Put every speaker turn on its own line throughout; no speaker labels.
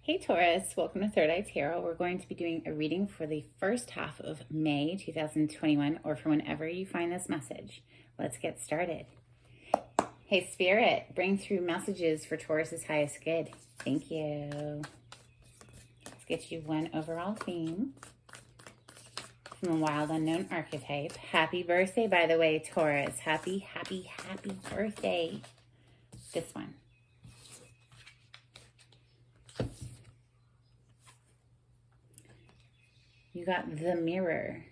Hey Taurus, welcome to Third Eye Tarot. We're going to be doing a reading for the first half of May 2021, or for whenever you find this message. Let's get started. Hey Spirit, bring through messages for Taurus's highest good. Thank you. Let's get you one overall theme from a wild unknown archetype. Happy birthday, by the way, Taurus. Happy birthday. This one. You got the Mirror.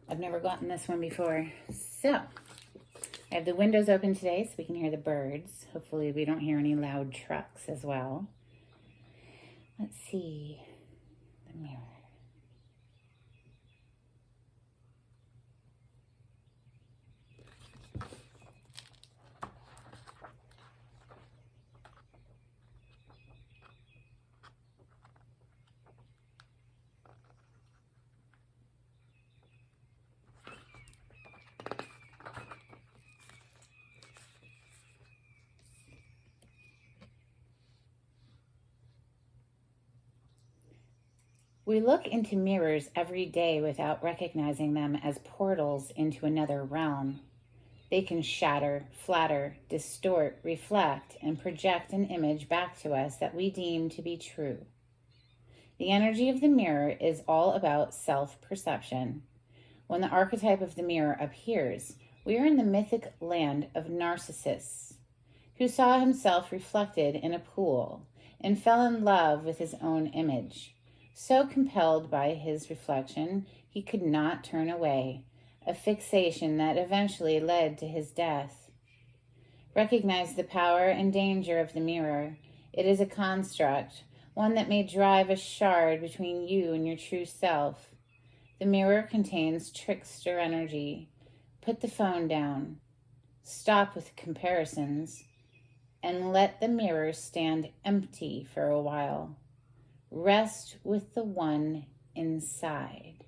I've never gotten this one before. So, I have the windows open today so we can hear the birds. Hopefully we don't hear any loud trucks as well. Let's see. The Mirror. We look into mirrors every day without recognizing them as portals into another realm. They can shatter, flatter, distort, reflect, and project an image back to us that we deem to be true. The energy of the mirror is all about self-perception. When the archetype of the mirror appears, we are in the mythic land of Narcissus, who saw himself reflected in a pool and fell in love with his own image. So compelled by his reflection, he could not turn away, a fixation that eventually led to his death. Recognize the power and danger of the mirror. It is a construct, one that may drive a shard between you and your true self. The mirror contains trickster energy. Put the phone down. Stop with comparisons, and let the mirror stand empty for a while. Rest with the one inside.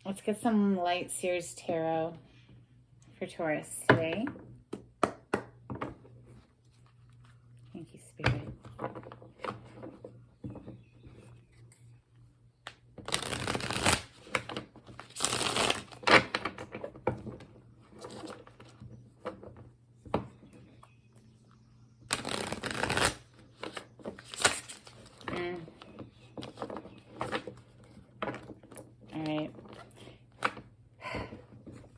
Let's get some Light Seers Tarot for Taurus today. Thank you, Spirit. All right.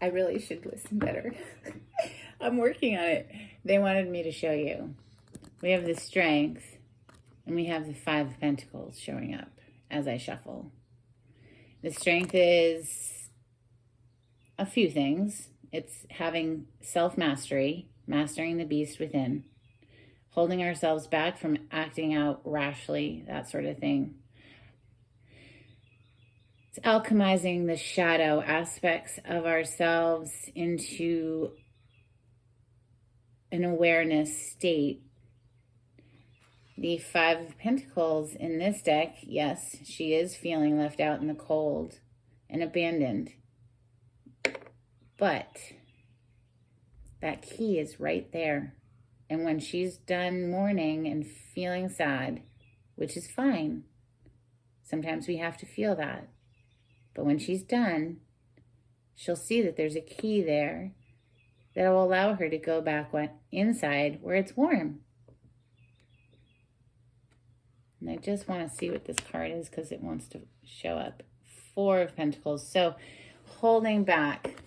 I really should listen better. I'm working on it. They wanted me to show you. We have the Strength, and we have the Five of Pentacles showing up as I shuffle. The Strength is a few things. It's having self-mastery, mastering the beast within, holding ourselves back from acting out rashly, that sort of thing. It's alchemizing the shadow aspects of ourselves into an awareness state. The Five of Pentacles in this deck, yes, she is feeling left out in the cold and abandoned. But that key is right there. And when she's done mourning and feeling sad, which is fine, sometimes we have to feel that. But when she's done, she'll see that there's a key there that will allow her to go back inside where it's warm. And I just want to see what this card is because it wants to show up. Four of Pentacles. So holding back.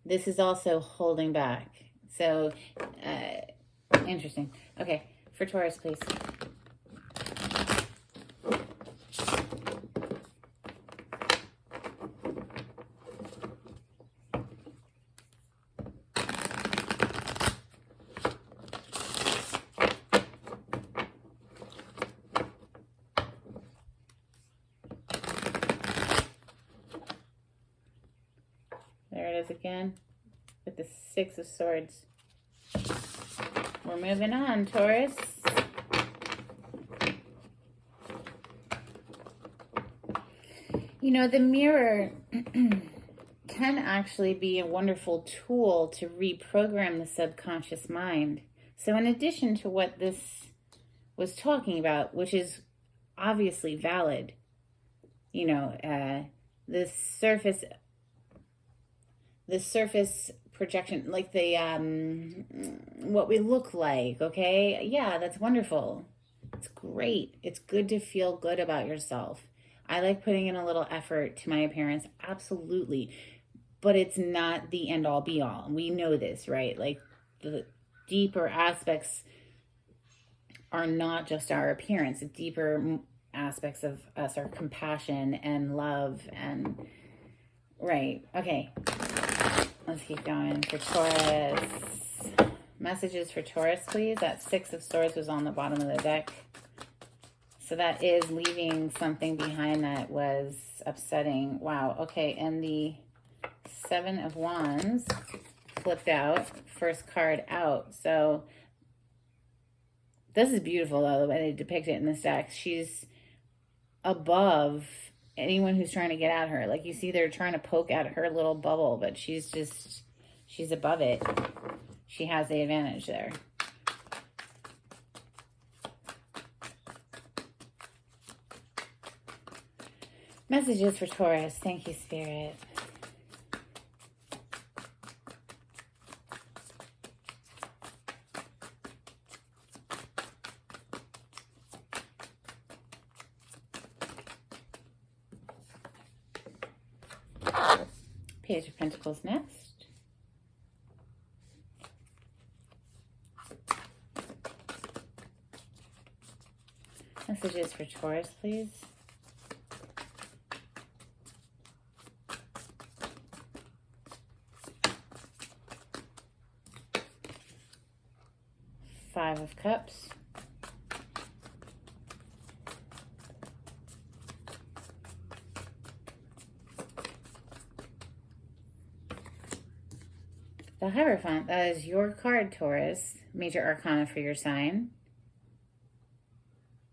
This is also holding back. So interesting. Okay, for Taurus, please. There it is again with the Six of Swords. We're moving on, Taurus. The mirror can actually be a wonderful tool to reprogram the subconscious mind. So in addition to what this was talking about, which is obviously valid, the surface projection, like the what we look like, okay? Yeah, that's wonderful. It's great. It's good to feel good about yourself. I like putting in a little effort to my appearance, absolutely. But it's not the end all be all. We know this, right? Like the deeper aspects are not just our appearance. The deeper aspects of us are compassion and love and right. Okay. Let's keep going. For Taurus. Messages for Taurus, please. That Six of Swords was on the bottom of the deck. So that is leaving something behind that was upsetting. Wow. Okay. And the Seven of Wands flipped out. First card out. So this is beautiful, though, the way they depict it in this deck. She's above anyone who's trying to get at her. Like, you see they're trying to poke at her little bubble, but she's above it. She has the advantage there. Messages for Taurus. Thank you, Spirit. Page of Pentacles next. Messages for Taurus, please. Five of Cups. The Hierophant, that is your card, Taurus. Major Arcana for your sign.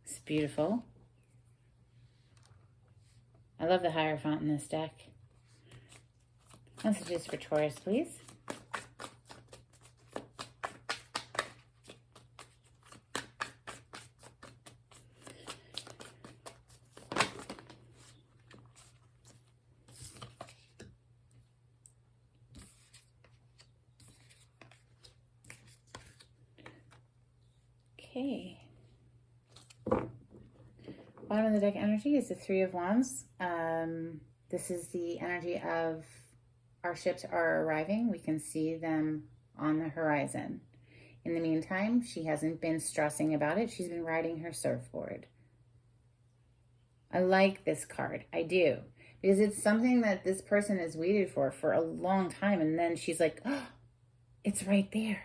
It's beautiful. I love the Hierophant in this deck. Messages for Taurus, please. Okay. Bottom of the deck energy is the Three of Wands. This is the energy of our ships are arriving. We can see them on the horizon. In the meantime, she hasn't been stressing about it. She's been riding her surfboard. I like this card. I do. Because it's something that this person has waited for a long time. And then she's like, oh, it's right there,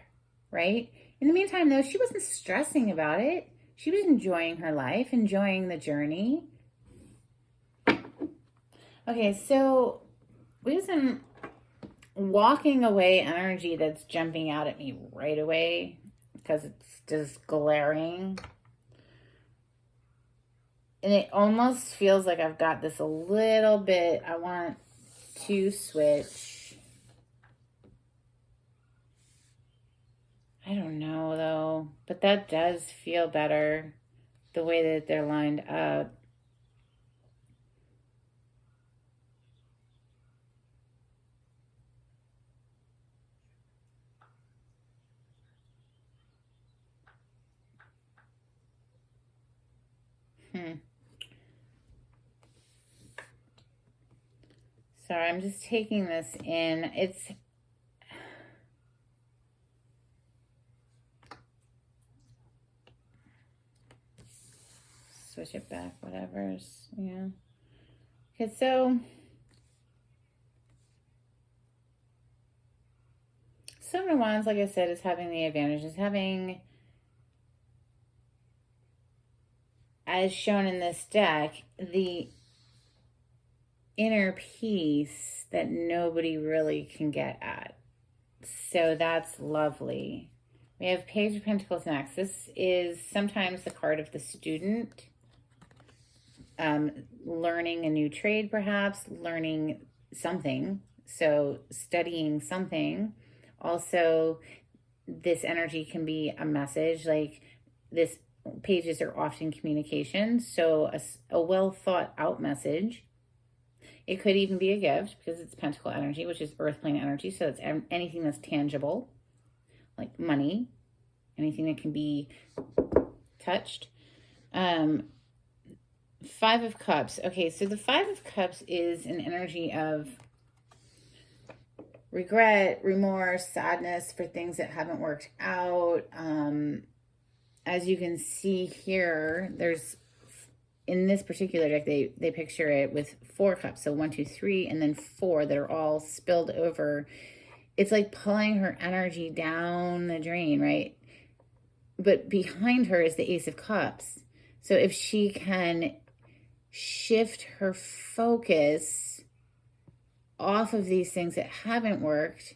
right? In the meantime, though, she wasn't stressing about it. She was enjoying her life, enjoying the journey. Okay, so we have some walking away energy that's jumping out at me right away because it's just glaring. And it almost feels like I've got this a little bit. I want to switch. I don't know, though. But that does feel better, the way that they're lined up. Sorry, I'm just taking this in. It's... switch it back, whatever's, yeah. Okay, so Seven of Wands, like I said, is having the advantage, is having, as shown in this deck, the inner peace that nobody really can get at. So that's lovely. We have Page of Pentacles next. This is sometimes the card of the student. learning a new trade, perhaps learning something. So studying something. Also, this energy can be a message, like this pages are often communication. So a well thought out message. It could even be a gift because it's pentacle energy, which is earth plane energy. So it's anything that's tangible, like money, anything that can be touched. 5 of Cups. Okay, so the 5 of Cups is an energy of regret, remorse, sadness for things that haven't worked out. As you can see here, there's, in this particular deck, they picture it with 4 cups. So 1, 2, 3, and then 4 that are all spilled over. It's like pulling her energy down the drain, right? But behind her is the Ace of Cups. So if she can shift her focus off of these things that haven't worked,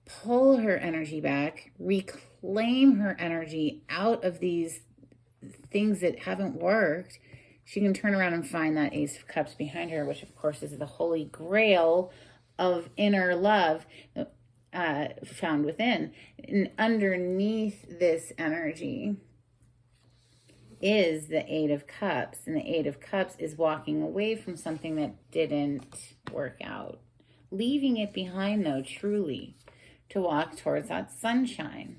pull her energy back, reclaim her energy out of these things that haven't worked, she can turn around and find that Ace of Cups behind her, which of course is the holy grail of inner love found within. And underneath this energy is the 8 of Cups. And the 8 of Cups is walking away from something that didn't work out. Leaving it behind, though, truly, to walk towards that sunshine.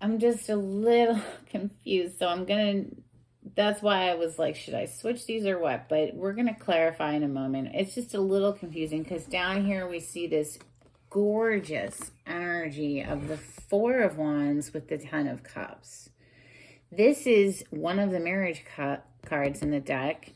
I'm just a little confused, so that's why I was like, should I switch these or what? But we're going to clarify in a moment. It's just a little confusing because down here we see this gorgeous energy of the 4 of Wands with the 10 of Cups. This is one of the marriage cards in the deck,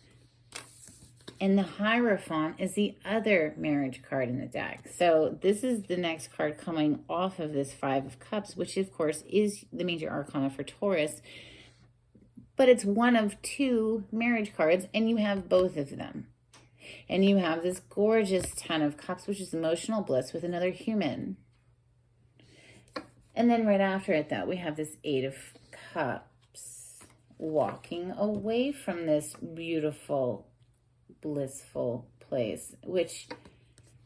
and the Hierophant is the other marriage card in the deck. So this is the next card coming off of this 5 of Cups, which of course is the major arcana for Taurus. But it's one of 2 marriage cards, and you have both of them. And you have this gorgeous 10 of Cups, which is emotional bliss with another human. And then right after it, though, we have this 8 of Cups walking away from this beautiful, blissful place, which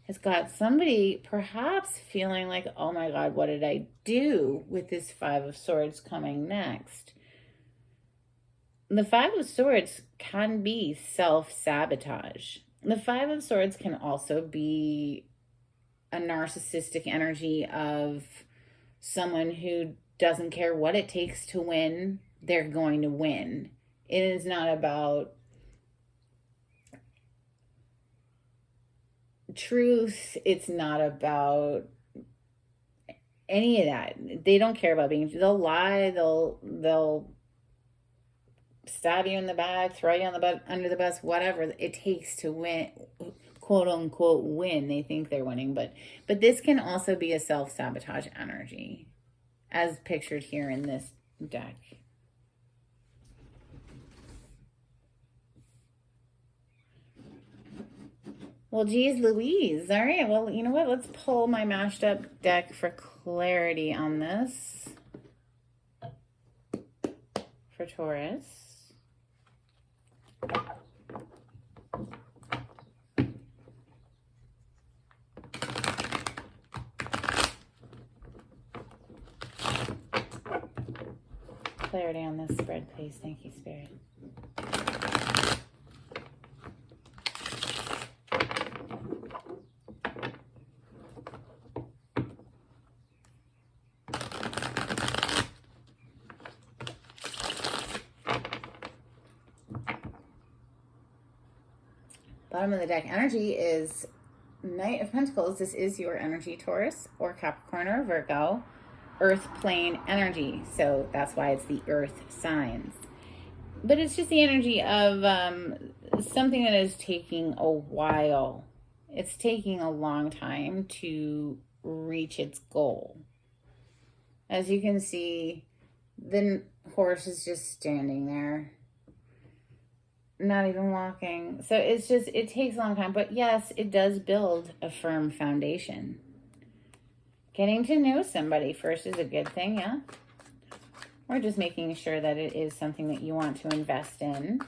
has got somebody perhaps feeling like, oh my God, what did I do with this 5 of Swords coming next? The 5 of Swords can be self-sabotage. The 5 of Swords can also be a narcissistic energy of someone who doesn't care what it takes to win. They're going to win. It is not about truth. It's not about any of that. They don't care about they'll lie. They'll stab you in the back, throw you on the butt, under the bus, whatever it takes to win, quote unquote win. They think they're winning, but this can also be a self-sabotage energy as pictured here in this deck. Well, geez Louise. All right, well, you know what? Let's pull my mashed up deck for clarity on this for Taurus. Clarity on this spread, please. Thank you, Spirit. Bottom of the deck energy is Knight of Pentacles. This is your energy, Taurus or Capricorn or Virgo. Earth plane energy. So that's why it's the earth signs. But it's just the energy of something that is taking a while. It's taking a long time to reach its goal. As you can see, the horse is just standing there, not even walking. So it's just, it takes a long time. But yes, it does build a firm foundation. Getting to know somebody first is a good thing, yeah? or just making sure that it is something that you want to invest in.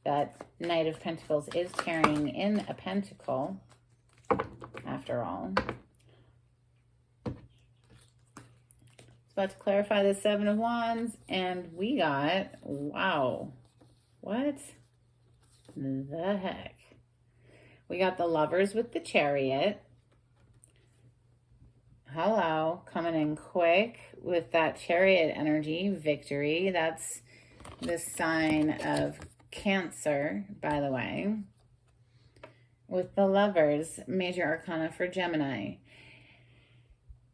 That Knight of Pentacles is carrying in a pentacle, after all. It's about to clarify the Seven of Wands, and we got, wow, what the heck? We got the Lovers with the Chariot. Hello, coming in quick with that Chariot energy, victory. That's the sign of Cancer, by the way. With the Lovers, Major Arcana for Gemini.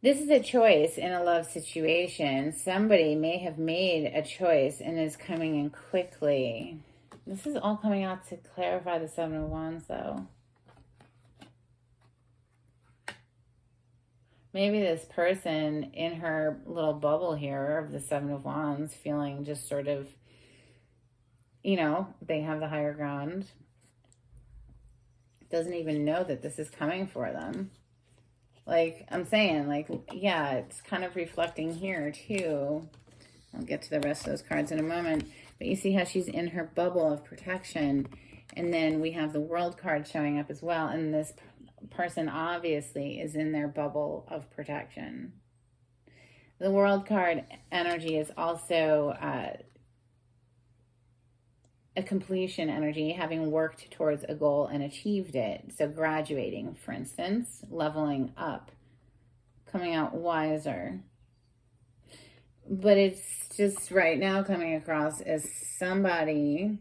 This is a choice in a love situation. Somebody may have made a choice and is coming in quickly. This is all coming out to clarify the Seven of Wands, though. Maybe this person in her little bubble here of the Seven of Wands feeling just sort of, you know, they have the higher ground. Doesn't even know that this is coming for them. Like I'm saying, like, yeah, it's kind of reflecting here too. I'll get to the rest of those cards in a moment. But you see how she's in her bubble of protection. And then we have the World card showing up as well. And this person obviously is in their bubble of protection. The World card energy is also a completion energy, having worked towards a goal and achieved it. So graduating, for instance, leveling up, coming out wiser. But it's just right now coming across as somebody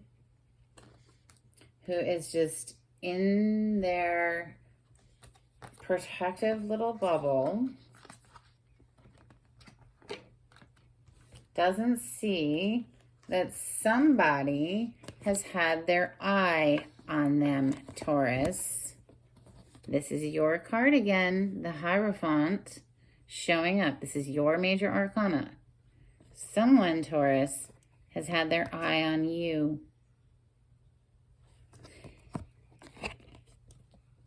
who is just in their protective little bubble, doesn't see that somebody has had their eye on them, Taurus. This is your card again, the Hierophant, showing up. This is your major arcana. Someone, Taurus, has had their eye on you.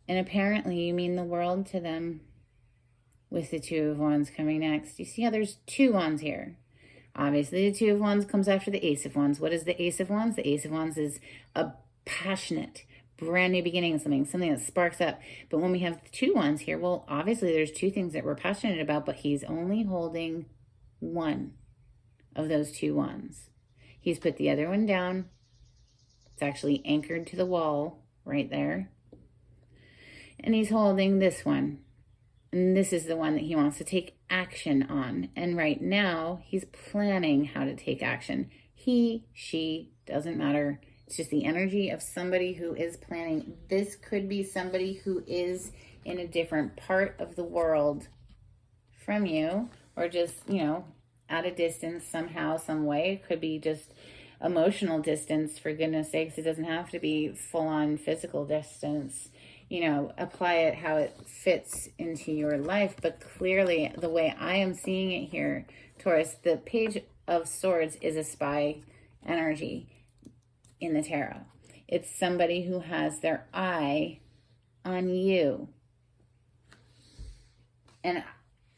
And apparently you mean the world to them with the Two of Wands coming next. You see how there's two wands here. Obviously, the Two of Wands comes after the Ace of Wands. What is the Ace of Wands? The Ace of Wands is a passionate, brand new beginning of something that sparks up. But when we have the two wands here, well, obviously there's two things that we're passionate about, but he's only holding one of those two wands. He's put the other one down. It's actually anchored to the wall right there. And he's holding this one. And this is the one that he wants to take action on. And right now, he's planning how to take action. He, she, doesn't matter. It's just the energy of somebody who is planning. This could be somebody who is in a different part of the world from you, or just, you know, at a distance somehow, some way. It could be just emotional distance, for goodness sakes. It doesn't have to be full-on physical distance. You know, apply it how it fits into your life. But clearly, the way I am seeing it here, Taurus, the Page of Swords is a spy energy in the tarot. It's somebody who has their eye on you. And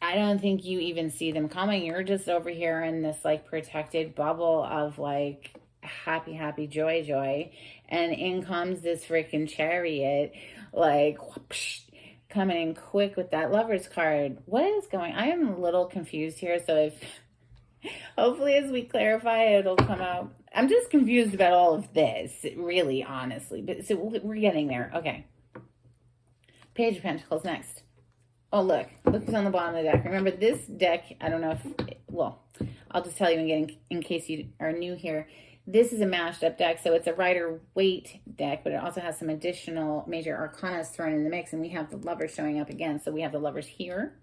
I don't think you even see them coming. You're just over here in this like protected bubble of like happy, happy, joy, joy. And in comes this freaking Chariot, like whoosh, coming in quick with that Lovers card. What is going on? I am a little confused here. So if hopefully as we clarify it, it'll come out. I'm just confused about all of this, really, honestly. But so we're getting there. Okay. Page of Pentacles next. Oh, look who's on the bottom of the deck. Remember this deck, I don't know if, well, I'll just tell you again in case you are new here. This is a mashed up deck, so it's a Rider-Waite deck, but it also has some additional major arcanas thrown in the mix, and we have the Lovers showing up again. So we have the Lovers here.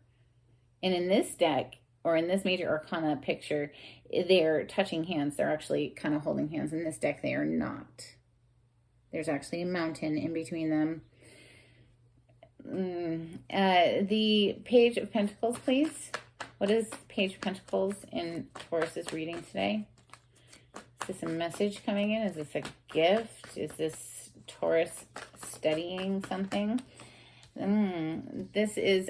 And in this deck, or in this major arcana picture, they're touching hands. They're actually kind of holding hands. In this deck, they are not. There's actually a mountain in between them. The Page of Pentacles, please. What is Page of Pentacles in Taurus's reading today? Is this a message coming in? Is this a gift? Is this Taurus studying something? This is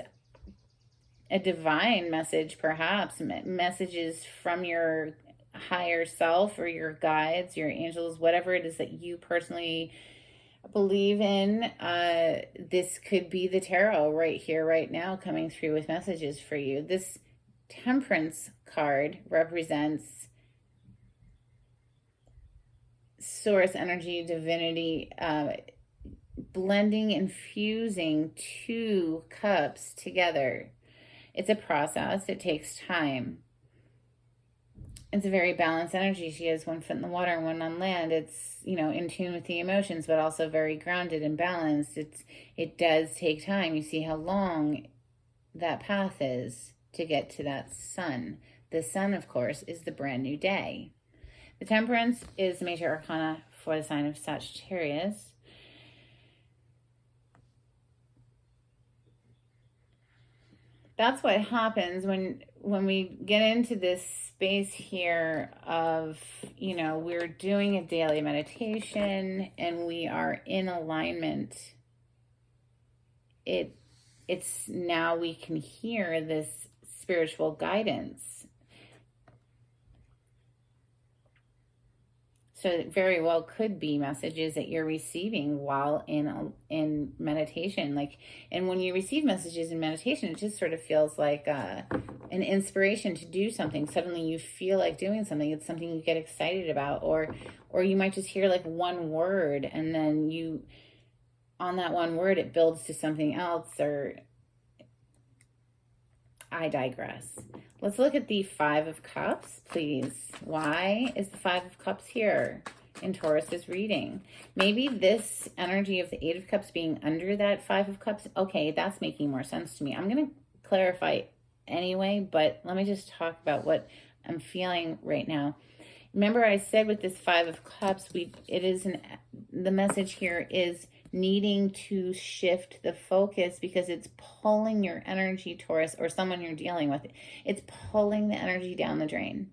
a divine message, perhaps messages from your higher self or your guides, your angels, whatever it is that you personally believe in. This could be the tarot right here, right now, coming through with messages for you. This Temperance card represents source energy, divinity, blending and fusing two cups together. It's a process. It takes time. It's a very balanced energy. She has one foot in the water and one on land. It's, you know, in tune with the emotions, but also very grounded and balanced. It does take time. You see how long that path is to get to that sun. The sun, of course, is the brand new day. The Temperance is the major arcana for the sign of Sagittarius. That's what happens when we get into this space here of, you know, we're doing a daily meditation and we are in alignment. It's now we can hear this spiritual guidance. So it very well could be messages that you're receiving while in meditation. Like, and when you receive messages in meditation, it just sort of feels like an inspiration to do something. Suddenly you feel like doing something. It's something you get excited about, or you might just hear like one word, and then you, on that one word, it builds to something else. Or I digress. Let's look at the Five of Cups, please. Why is the Five of Cups here in Taurus's reading? Maybe this energy of the Eight of Cups being under that Five of Cups. Okay, that's making more sense to me. I'm going to clarify anyway, but let me just talk about what I'm feeling right now. Remember I said with this Five of Cups, the message here is needing to shift the focus because it's pulling your energy, Taurus, or someone you're dealing with. It's pulling the energy down the drain.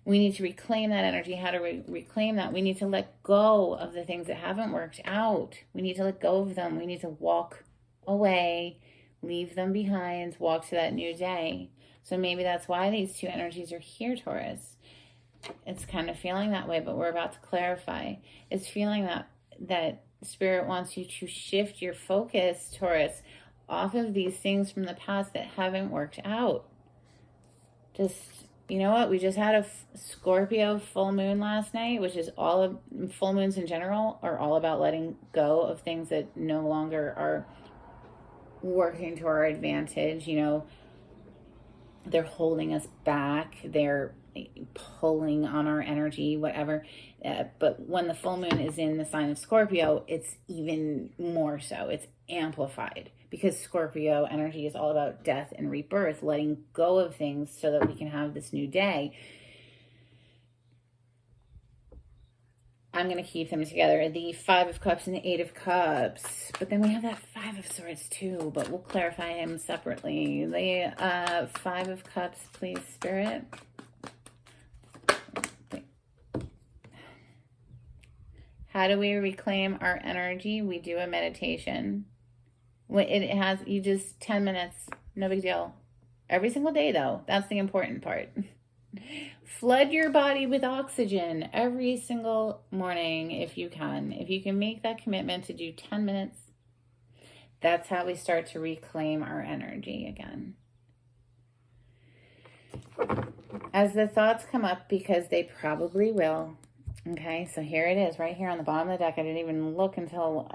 We need to reclaim that energy. How to reclaim that? We need to let go of the things that haven't worked out. We need to let go of them. We need to walk away, leave them behind, walk to that new day. So maybe that's why these two energies are here, Taurus. It's kind of feeling that way, but we're about to clarify. It's feeling that Spirit wants you to shift your focus, Taurus, off of these things from the past that haven't worked out. Just, you know what? We just had a Scorpio full moon last night, which is full moons in general are all about letting go of things that no longer are working to our advantage. You know, they're holding us back. They're pulling on our energy, whatever. But when the full moon is in the sign of Scorpio, it's even more so. It's amplified because Scorpio energy is all about death and rebirth, letting go of things so that we can have this new day. I'm going to keep them together. The Five of Cups and the Eight of Cups. But then we have that Five of Swords too, but we'll clarify him separately. The Five of Cups, please, Spirit. How do we reclaim our energy? We do a meditation. It has, you just 10 minutes, no big deal. Every single day though, that's the important part. Flood your body with oxygen every single morning if you can. If you can make that commitment to do 10 minutes, that's how we start to reclaim our energy again. As the thoughts come up, because they probably will. Okay, so here it is, right here on the bottom of the deck. I didn't even look until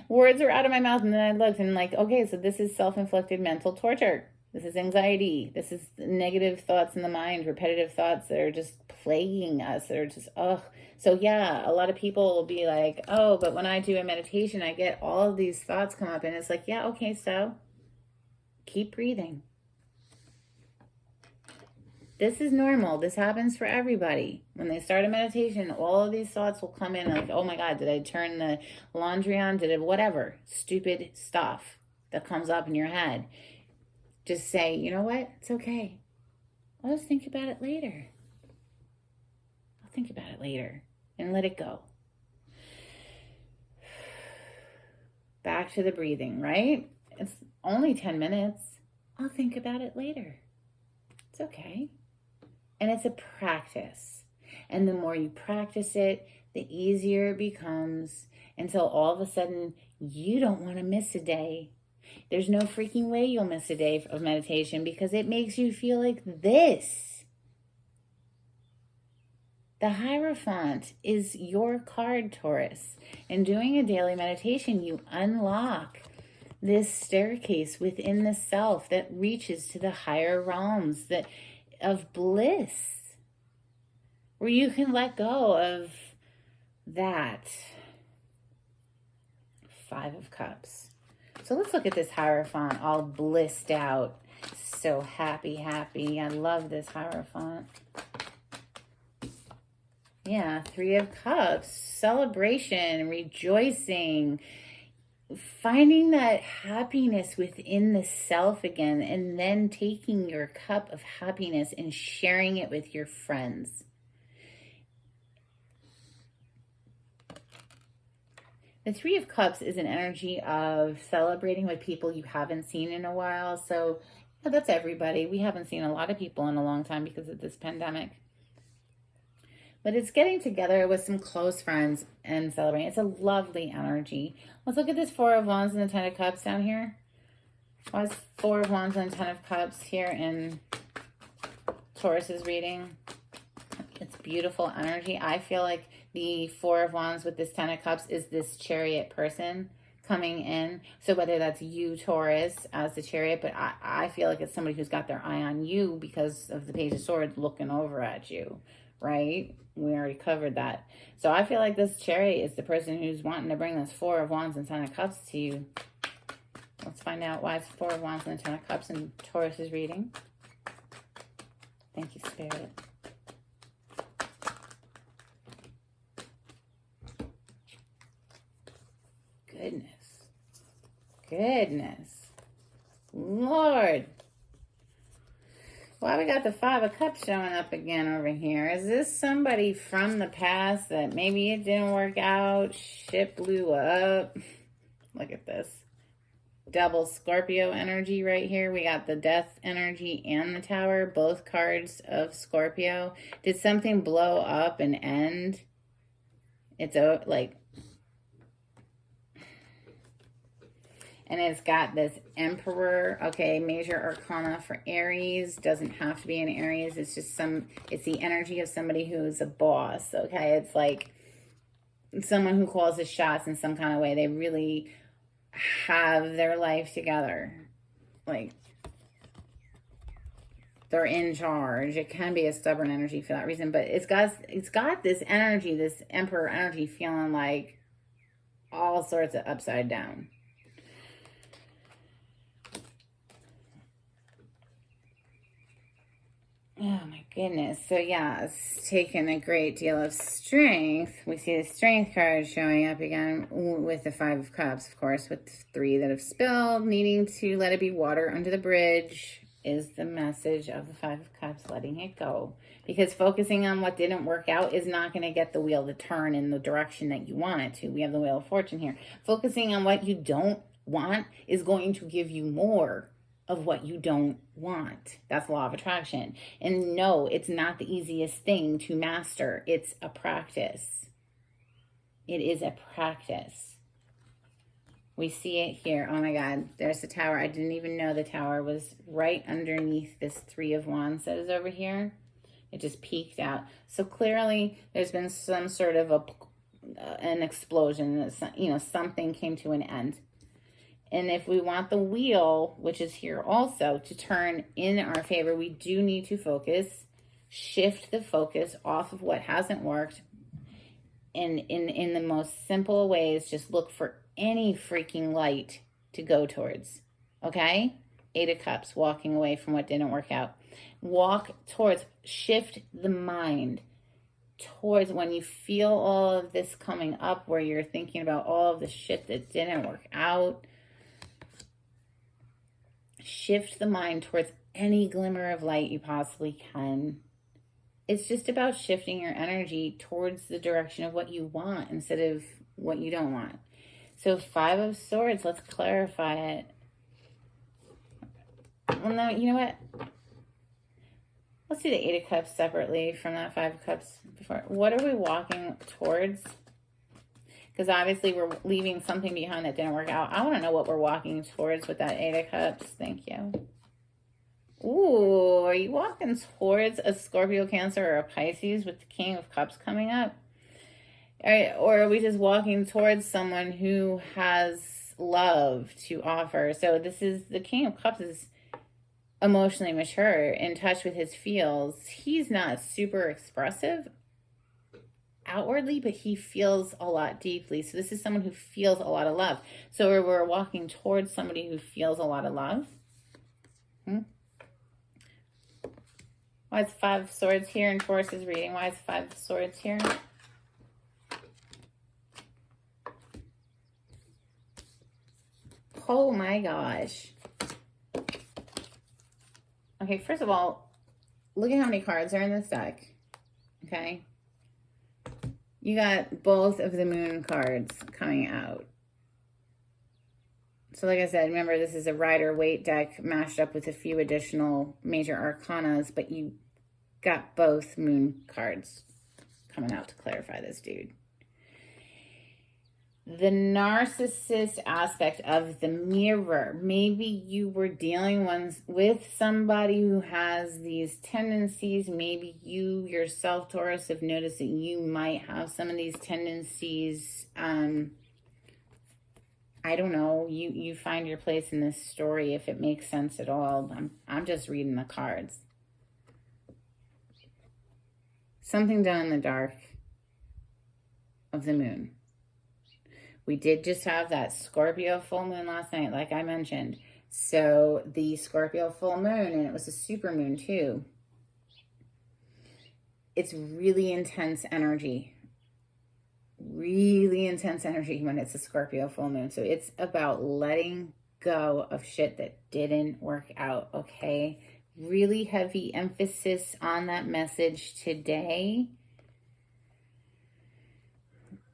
words were out of my mouth, and then I looked and like, okay, so this is self-inflicted mental torture. This is anxiety. This is negative thoughts in the mind, repetitive thoughts that are just plaguing us. That are just, So yeah, a lot of people will be like, oh, but when I do a meditation, I get all of these thoughts come up. And it's like, yeah, okay, so keep breathing. This is normal. This happens for everybody. When they start a meditation, all of these thoughts will come in like, oh my God, did I turn the laundry on? Did it, whatever, stupid stuff that comes up in your head. Just say, you know what? It's okay. I'll just think about it later. I'll think about it later and let it go. Back to the breathing, right? It's only 10 minutes. I'll think about it later. It's okay. And it's a practice. And the more you practice it, the easier it becomes until all of a sudden you don't want to miss a day. There's no freaking way you'll miss a day of meditation because it makes you feel like this. The Hierophant is your card, Taurus. And doing a daily meditation, you unlock this staircase within the self that reaches to the higher realms of bliss, where you can let go of that. 5 of Cups. So let's look at this Hierophant all blissed out. So happy. I love this Hierophant. Yeah, 3 of Cups. Celebration, rejoicing, finding that happiness within the self again, and then taking your cup of happiness and sharing it with your friends. The 3 of Cups is an energy of celebrating with people you haven't seen in a while. So that's everybody. We haven't seen a lot of people in a long time because of this pandemic. But it's getting together with some close friends and celebrating. It's a lovely energy. Let's look at this 4 of Wands and the 10 of Cups down here. Why is 4 of Wands and 10 of Cups here in Taurus's reading? It's beautiful energy. I feel like the 4 of Wands with this 10 of Cups is this Chariot person coming in. So whether that's you, Taurus, as the Chariot, but I feel like it's somebody who's got their eye on you because of the Page of Swords looking over at you, right? We already covered that. So I feel like this Chariot is the person who's wanting to bring this 4 of Wands and 10 of Cups to you. Let's find out why it's 4 of Wands and 10 of Cups in Taurus's reading. Thank you, Spirit. Goodness. Lord. Why we got the 5 of Cups showing up again over here? Is this somebody from the past that maybe it didn't work out? Shit blew up. Look at this. Double Scorpio energy right here. We got the Death energy and the Tower. Both cards of Scorpio. Did something blow up and end? It's like... And it's got this Emperor, okay, major arcana for Aries. Doesn't have to be an Aries. It's just it's the energy of somebody who's a boss, okay? It's like someone who calls the shots in some kind of way. They really have their life together. Like, they're in charge. It can be a stubborn energy for that reason, but it's got this energy, this Emperor energy, feeling like all sorts of upside down. Oh my goodness. So yeah, it's taken a great deal of strength. We see the Strength card showing up again with the 5 of Cups, of course, with the 3 that have spilled. Needing to let it be water under the bridge is the message of the 5 of Cups, letting it go. Because focusing on what didn't work out is not going to get the wheel to turn in the direction that you want it to. We have the Wheel of Fortune here. Focusing on what you don't want is going to give you more of what you don't want. That's law of attraction. And no, it's not the easiest thing to master. It's a practice. It is a practice. We see it here. Oh my God, there's the Tower. I didn't even know the Tower was right underneath this 3 of Wands that is over here. It just peeked out. So clearly there's been some sort of an explosion. You know, something came to an end. And if we want the wheel, which is here also, to turn in our favor, we do need to focus, shift the focus off of what hasn't worked. And in the most simple ways, just look for any freaking light to go towards. Okay? 8 of Cups, walking away from what didn't work out. Walk towards, shift the mind towards when you feel all of this coming up, where you're thinking about all of the shit that didn't work out. Shift the mind towards any glimmer of light you possibly can. It's just about shifting your energy towards the direction of what you want instead of what you don't want. So 5 of Swords, let's clarify it. Well, no, you know what? Let's do the Eight of Cups separately from that Five of Cups before. What are we walking towards? Because obviously we're leaving something behind that didn't work out. I want to know what we're walking towards with that Eight of Cups. Thank you. Ooh, are you walking towards a Scorpio, Cancer, or a Pisces with the King of Cups coming up? Or are we just walking towards someone who has love to offer? So this is, the King of Cups is emotionally mature, in touch with his feels. He's not super expressive outwardly, but he feels a lot deeply. So this is someone who feels a lot of love. So we're walking towards somebody who feels a lot of love. Why is Five of Swords here in Taurus's reading? Why is Five of Swords here? Oh my gosh. Okay, first of all, look at how many cards are in this deck. Okay. You got both of the moon cards coming out. So like I said, remember, this is a Rider-Waite deck mashed up with a few additional major arcanas, but you got both moon cards coming out to clarify this, dude. The narcissist aspect of the Mirror. Maybe you were dealing with somebody who has these tendencies. Maybe you yourself, Taurus, have noticed that you might have some of these tendencies. I don't know. You find your place in this story if it makes sense at all. I'm just reading the cards. Something done in the dark of the moon. We did just have that Scorpio full moon last night, like I mentioned. So the Scorpio full moon, and it was a super moon too. It's really intense energy. Really intense energy when it's a Scorpio full moon. So it's about letting go of shit that didn't work out, okay? Really heavy emphasis on that message today.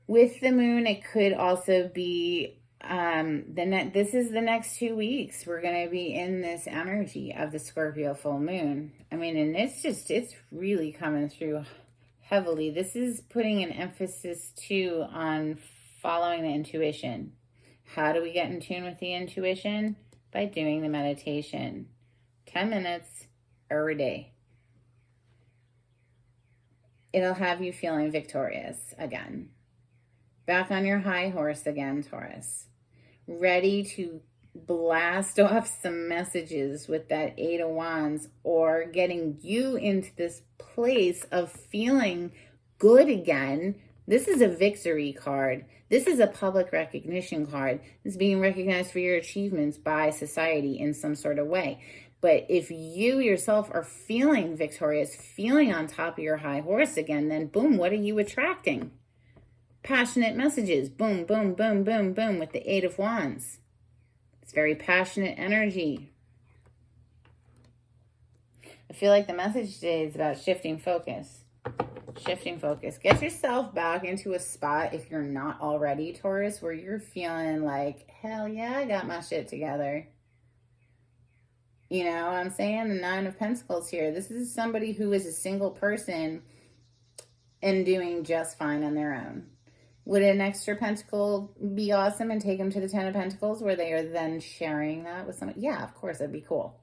With the moon, it could also be this is the next 2 weeks. We're going to be in this energy of the Scorpio full moon. I mean, and it's really coming through heavily. This is putting an emphasis too on following the intuition. How do we get in tune with the intuition? By doing the meditation. 10 minutes every day. It'll have you feeling victorious again. Back on your high horse again, Taurus. Ready to blast off some messages with that Eight of Wands, or getting you into this place of feeling good again. This is a victory card. This is a public recognition card. It's being recognized for your achievements by society in some sort of way. But if you yourself are feeling victorious, feeling on top of your high horse again, then boom, what are you attracting? Passionate messages. Boom, boom, boom, boom, boom with the Eight of Wands. It's very passionate energy. I feel like the message today is about shifting focus. Shifting focus. Get yourself back into a spot, if you're not already, Taurus, where you're feeling like, hell yeah, I got my shit together. You know what I'm saying? The Nine of Pentacles here. This is somebody who is a single person and doing just fine on their own. Would an extra pentacle be awesome and take them to the Ten of Pentacles where they are then sharing that with someone? Yeah, of course, that'd be cool.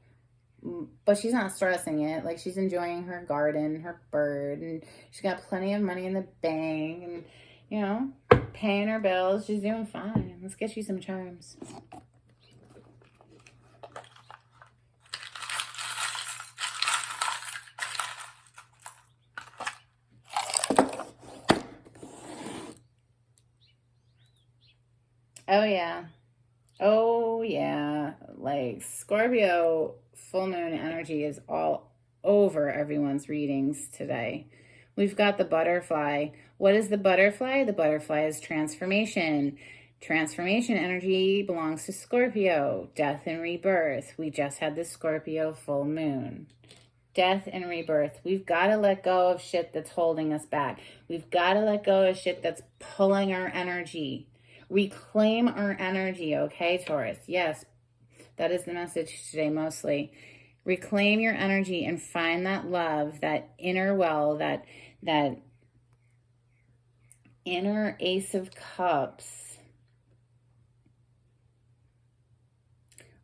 But she's not stressing it. Like, she's enjoying her garden, her bird, and she's got plenty of money in the bank and, you know, paying her bills. She's doing fine. Let's get you some charms. Oh, yeah. Oh, yeah. Like, Scorpio full moon energy is all over everyone's readings today. We've got the butterfly. What is the butterfly? The butterfly is transformation. Transformation energy belongs to Scorpio. Death and rebirth. We just had the Scorpio full moon. Death and rebirth. We've got to let go of shit that's holding us back. We've got to let go of shit that's pulling our energy. Reclaim our energy, okay, Taurus? Yes, That is the message today mostly. Reclaim your energy and find that love, that inner well, that inner Ace of Cups.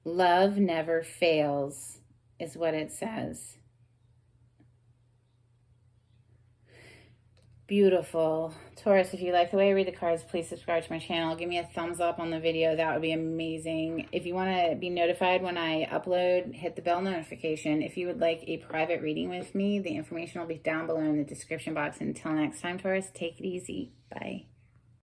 Love never fails is what it says. Beautiful. Taurus, if you like the way I read the cards, please subscribe to my channel. Give me a thumbs up on the video. That would be amazing. If you want to be notified when I upload, hit the bell notification. If you would like a private reading with me, the information will be down below in the description box. Until next time, Taurus, take it easy. Bye.